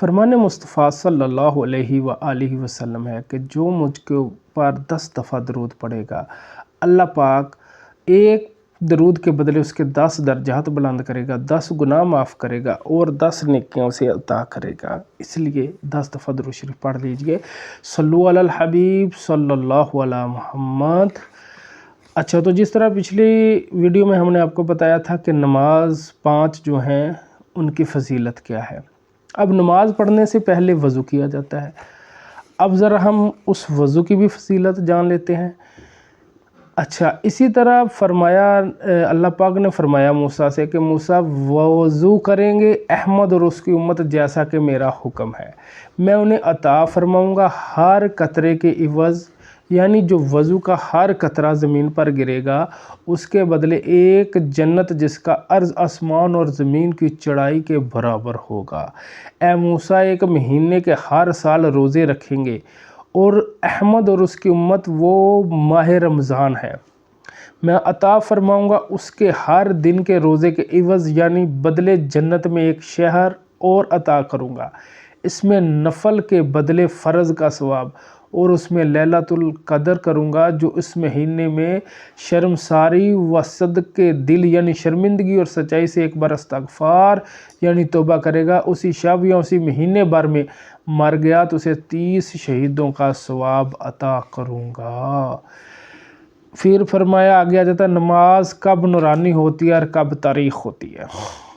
फरमान मुस्तफ़ा सल्लल्लाहु अलैहि व आलिहि वसल्लम है कि जो मुझ के ऊपर 10 दफ़ा दरूद पढ़ेगा, अल्लाह पाक एक दरूद के बदले उसके 10 दर्जात बुलंद करेगा, 10 गुनाह माफ़ करेगा और 10 नेकियों से अता करेगा। इसलिए 10 दफ़ा दरूद शरीफ पढ़ लीजिए। सल्लु अलल हबीब सल्लल्लाहु अला मुहम्मद। अच्छा, तो जिस तरह पिछली वीडियो में हमने आपको बताया था कि नमाज 5 जो हैं उनकी फ़जीलत क्या है। अब नमाज पढ़ने से पहले वज़ू किया जाता है। अब ज़रा हम उस वज़ू की भी फ़जीलत जान लेते हैं। अच्छा, इसी तरह फरमाया अल्लाह पाक ने फरमाया मूसा से कि मूसा वज़ू करेंगे अहमद और उसकी उम्मत जैसा कि मेरा हुक्म है, मैं उन्हें अता फरमाऊँगा हर कतरे के इवज़, यानी जो वज़ू का हर कतरा ज़मीन पर गिरेगा उसके बदले एक जन्नत जिसका अर्ज़ आसमान और ज़मीन की चौड़ाई के बराबर होगा। ए मूसा, एक महीने के हर साल रोज़े रखेंगे और अहमद और उसकी उम्मत वो माह रमज़ान है, मैं अता फरमाऊँगा उसके हर दिन के रोज़े के इवज़ यानी बदले जन्नत में एक शहर और अता करूँगा। इसमें नफल के बदले फ़र्ज़ का सवाब और उसमें लैलतुल क़द्र करूँगा। जो इस महीने में शर्मसारी व सदक़े दिल यानी शर्मिंदगी और सच्चाई से एक बार इस्तग़फ़ार यानी तौबा करेगा, उसी शब या उसी महीने भर में मर गया तो उसे 30 शहीदों का सवाब अता करूँगा। फिर फरमाया, आगे आ जाता है नमाज कब नूरानी होती है और कब तारीख़ होती है।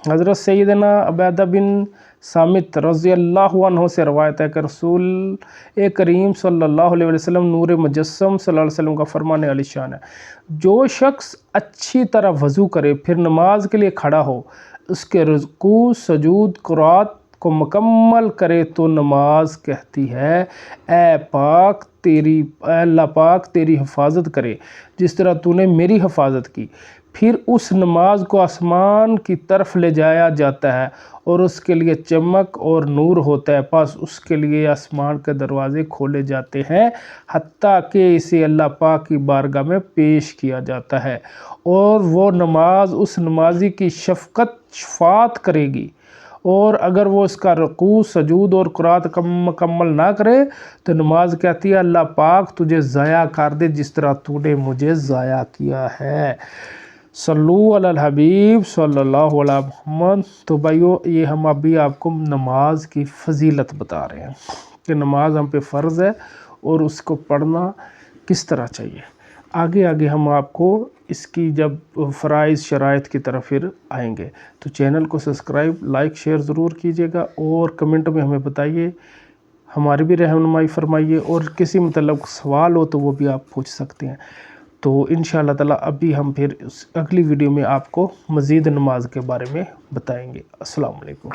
हज़रत सैयदना उबैदा बिन सामित रज़ियल्लाहु अन्हु से रवायत है कि रसूल करीम सल्लल्लाहु अलैहि वसल्लम नूर मुजस्सम सल्लल्लाहु अलैहि वसल्लम का फरमान आलिशान है, जो शख्स अच्छी तरह वज़ू करे फिर नमाज के लिए खड़ा हो, उसके रुकू सजूद क़ुरात को मुकम्मल करे तो नमाज कहती है अल्लाह पाक तेरी हिफाजत करे जिस तरह तूने मेरी हिफाजत की। फिर उस नमाज को आसमान की तरफ ले जाया जाता है और उसके लिए चमक और नूर होता है, बस उसके लिए आसमान के दरवाज़े खोले जाते हैं हत्ता कि इसे अल्लाह पाक की बारगाह में पेश किया जाता है और वो नमाज उस नमाजी की शफ़ात करेगी। और अगर वो इसका रुकू सजूद और क़ुरात मुकम्मल ना करे तो नमाज कहती है अल्लाह पाक तुझे ज़ाया कर दे जिस तरह तूने मुझे ज़ाया किया है। सल्लु अलल हबीब सल्लल्लाहु अलैहि मुहम्मद। तो भाइयों, ये हम अभी आपको नमाज की फ़जीलत बता रहे हैं कि नमाज हम पे फ़र्ज़ है और उसको पढ़ना किस तरह चाहिए। आगे आगे हम आपको इसकी जब फ़राइज़ शराइत की तरफ फिर आएंगे, तो चैनल को सब्सक्राइब लाइक शेयर ज़रूर कीजिएगा और कमेंट में हमें बताइए, हमारी भी रहनुमाई फरमाइए और किसी मतलब सवाल हो तो वो भी आप पूछ सकते हैं। तो इंशाअल्लाह ताला अभी हम फिर अगली वीडियो में आपको मज़ीद नमाज के बारे में बताएंगे। अस्सलाम वालेकुम।